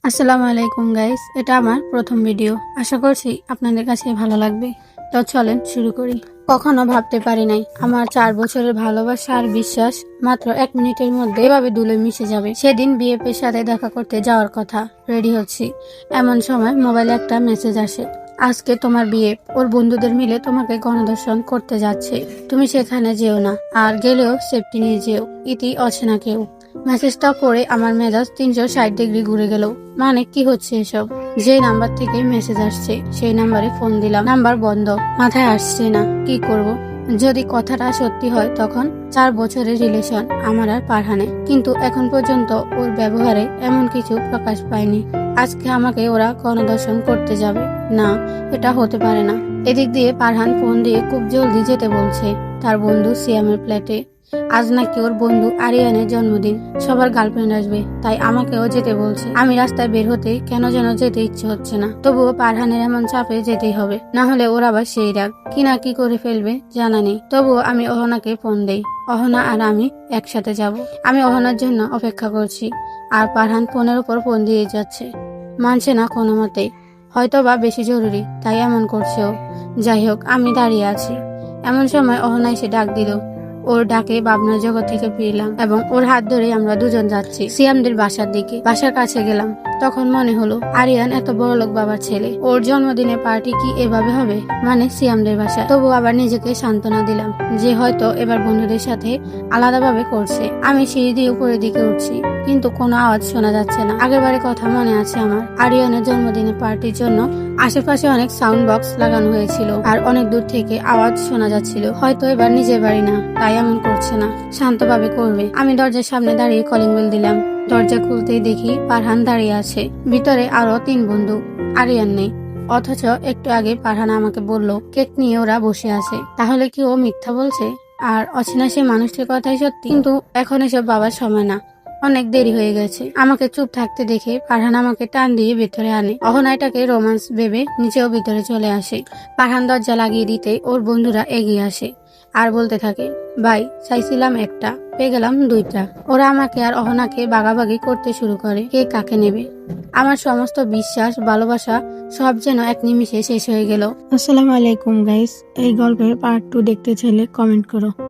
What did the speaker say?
আসসালামু আলাইকুম গাইস, এটা আমার প্রথম ভিডিও। আশা করছি আপনাদের কাছে ভালো লাগবে। তো চলেন শুরু করি। কখনো ভাবতে পারি নাই আমার 4 বছরের ভালোবাসা আর বিশ্বাস মাত্র 1 মিনিটের মধ্যে এভাবে ধুলে মিশে যাবে। সেদিন বিএফের সাথে দেখা করতে যাওয়ার কথা, রেডি হচ্ছি, এমন সময় মোবাইলে একটা মেসেজ আসে, আজকে তোমার বিয়ে, ওর বন্ধুদের মিলে তোমাকে গণধর্ষণ করতে যাচ্ছে, তুমি সেখানে যেও না, আর গেলেও সেফটি নিয়ে যেও, ইতি অচেনা কেউ। মেসেজটা পড়ে আমার মেজাজ 360 ডিগ্রি ঘুরে গেল। মানে কি হচ্ছে এসব? যে নাম্বার থেকে মেসেজ আসছে সেই নাম্বারে ফোন দিলাম, নাম্বার বন্ধ, মাথায় আসছে না কি করব। যদি কথাটা সত্যি হয় তখন 4 বছরের রিলেশন আমার আর পারহানে, কিন্তু এখন পর্যন্ত ওর ব্যবহারে এমন কিছু প্রকাশ পায়নি। আজকে আমাকে ওরা গণধর্ষণ করতে যাবে? না, এটা হতে পারে না। এদিক দিয়ে পারহান ফোন দিয়ে খুব জলদি যেতে বলছে তার বন্ধু সিয়ামের ফ্ল্যাটে। আজ নাকি ওর বন্ধু আরিয়ানের জন্মদিন, সবার গার্লফ্রেন্ড আসবে, তাই আমাকেও যেতে বলছে। আমি রাস্তায় বের হতে কেন যেন যেতে ইচ্ছে হচ্ছে না, তবুও পারহানের এমন চাপে যেতেই হবে, না হলে ওর আবার সেই রাগ কি না কি করে ফেলবে জানা নেই। তবুও আমি অহনাকে ফোন দেই, অহনা আর আমি একসাথে যাব। আমি অহনার জন্য অপেক্ষা করছি, আর পারহান ফোনের উপর ফোন দিয়ে যাচ্ছে, মানছে না কোনো মতেই। হয়তো বা বেশি জরুরি তাই এমন করছে ও। যাই হোক, আমি দাঁড়িয়ে আছি। এমন সময় অহনা এসে ডাক দিল। ওর ডাকে ভাবনার জগৎ থেকে ফিরলাম এবং ওর হাত ধরে আমরা দুজন যাচ্ছি সিয়ামদের বাসার দিকে। বাসার কাছে গেলাম, তখন মনে হলো আরিয়ান এত বড় লোক বাবার ছেলে, ওর জন্মদিনে পার্টি কি এভাবে হবে, মানে সিয়ামদের বাসায়। তবু আবার নিজেকে সান্ত্বনা দিলাম যে হয়তো এবার বন্ধুদের সাথে আলাদাভাবে করছে। আমি সিঁড়ি দিয়ে উপরের দিকে উঠছি, কিন্তু কোনো আওয়াজ শোনা যাচ্ছে না। আগেরবারের কথা মনে আছে আমার, আরিয়ানের জন্মদিনে পার্টির জন্য আশেপাশে অনেক সাউন্ড বক্স লাগানো হয়েছিল আর অনেক দূর থেকে আওয়াজ শোনা যাচ্ছিল। হয়তো এবার নিজের বাড়ি না, তাই এমন করছে না, শান্তভাবে করবে। আমি দরজার সামনে দাঁড়িয়ে কলিং বেল দিলাম। দরজা খুলতেই দেখি পারহান দাঁড়িয়ে আছে, ভিতরে আরো 3 বন্ধু, আরিয়ান নেই। অথচ একটু আগে পারহান আমাকে বলল কেক নিয়ে ওরা বসে আছে। তাহলে কি ও মিথ্যা বলছে আর অচেনা সে মানুষটির কথাই সত্যি? কিন্তু এখন এসব বাবার সময় না, অনেক দেরি হয়ে গেছে। আমাকে চুপ থাকতে দেখে পারহান আমাকে টান দিয়ে ভেতরে আনে। অহনাইটাকে রোমান্স ভেবে নিচেও ভিতরে চলে আসে। পারহান দরজা লাগিয়ে দিতে ওর বন্ধুরা এগিয়ে আসে আর বলতে থাকে, ভাই চাইছিলাম একটা, পেয়ে গেলাম 2টা। ওরা আমাকে আর অহনাকে ভাগাভাগি করতে শুরু করে, কে কাকে নেবে। আমার সমস্ত বিশ্বাস ভালোবাসা সব যেন এক নিমিষে শেষ হয়ে গেল। আসসালামু আলাইকুম গাইস, এই গল্পের পার্ট 2 দেখতে চাইলে কমেন্ট করো।